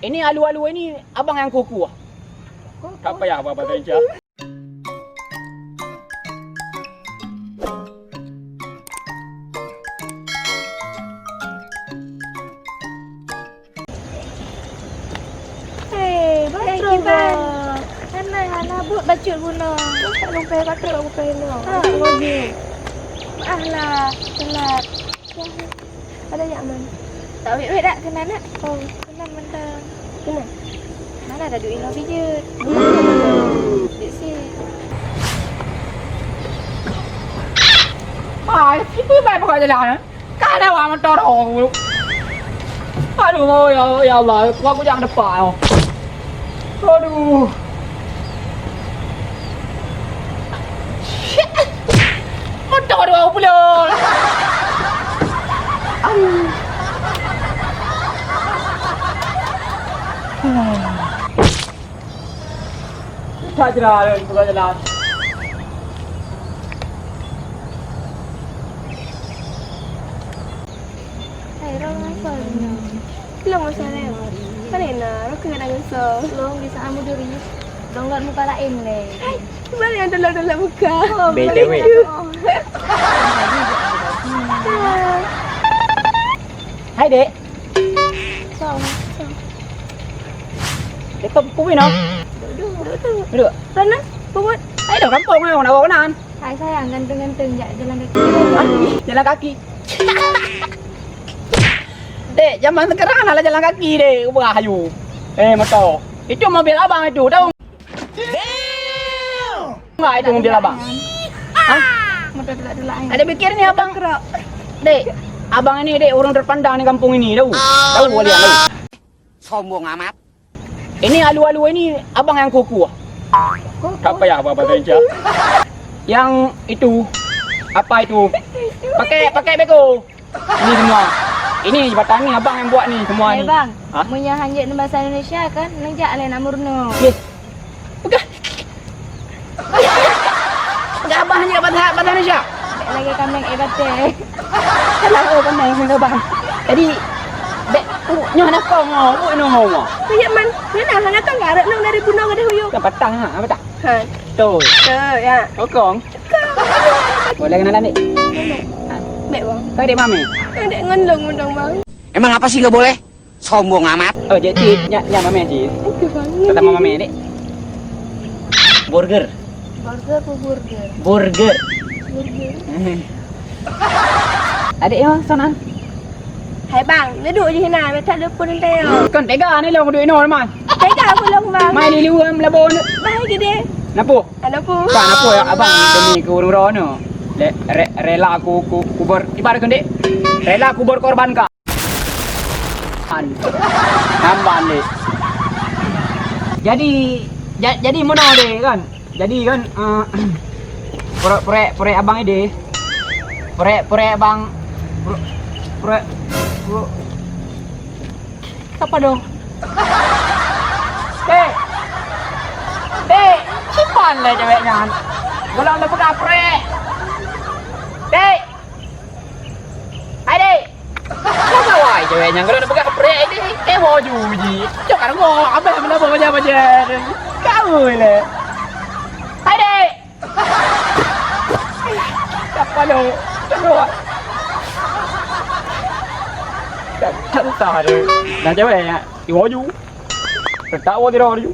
Ini alu-alu ini abang yang kuku. Tak payah apa-apa saja. Thank you, Bang. Hana buat bacot guna. Tak lupa kata aku pernah. Lagi. Maaflah, telat. Ada yang mana? Tak ambil tak kena nak? Oh, kena mentang. Kena. Mana ada duit lagi je. Dek si. Ai, itu baik bukan jalan. Kan ada orang mentorong. Aduh, ya Allah, aku jangan depan. Aduh. Motor dua pula. Tak jalan, bukan jalan. Hai, orang apa ni? Long macam ni. Kan enak, aku kena dengan so. Long bisa amu diri. Long kat muka lain ni. Mana yang dalam muka? BTW. Hai dek. So. Dek pupin no? Duduk. Sana, buat. Hai dah kampung ni, orang nak bawa kanan. Hai sayang, ganteng-ganteng jalan kaki. Jalan kaki. Dek, zaman sekarang nak jalan kaki dek, berayu. Motor. Itu mobil abang itu, tahu? Enggak itu mobil abang. Hah? Motor delak-delak ni. Ada pikir ni abang kerap. Dek, abang ini dek orang terpandang di kampung ini, tahu? Tahu boleh tahu. Sombong amat. Ini alu-alu ini abang yang kuku. Tak payah apa-apa saja. Yang itu apa itu? Pakai beko. Ini semua. Ini jabatan ni abang yang buat ni semua ni. Bang, Ha? punya hanjit bahasa Indonesia kan nengjak lain amurno. Yes. Bukan. Enggak abang hanya bahasa Indonesia. Lagi kambing ebate. Kalau oh pandai dengan abang. Jadi dek nyoh nak kau ngau, no ngau. Kayak man, mana hana kan garek nang dari bunong ada huyu. Kan patang apa tak? Ha. Tu. Ya. Okong. Boleh kenalan ni. Mek bang. Kau dek mami. Dek ngendong undang bang. Emang apa sih gak boleh? Sombong amat. Oh, jadi nya mami aja. Itu bang. Pertama mami dek. Burger. Burger apa burger? Burger. Burger. Adik yo sonan. Hai bang, duduk je hina, tak ada pun nanti yo. Kan tega ni long duit no man. Tega aku long bang. Mai ni liu melabon. Baik gede. Napo? Ada pun. Kan apa ya abang demi ke rono. Rela aku ibaratkan dek. Rela aku berkorbankan. Nampan dek. Jadi mana dek kan? Jadi kan pure abang ide. Pure abang pure apa dong? Dek, cipan lah ceweknya. Kalau anda pegang pure. Dek. Hai dek. Kenapa wai ceweknya kalau anda pegang pure ini mau juji. Jangan ngomong apa yang mana baca. Kau le. Hai dek. Siapa lo? Tengok. Chẳng tả rồi là cháu này thì bố chú rồi tạo vô thì đâu chú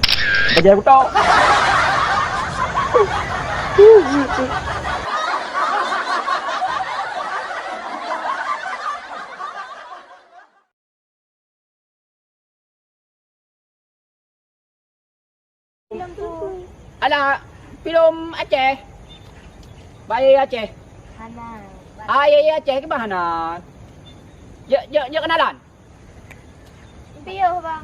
bây giờ cũng to ala film Aceh bay Aceh Hana. Aceh cái bà Hana. Ya kenalan. Bio bang.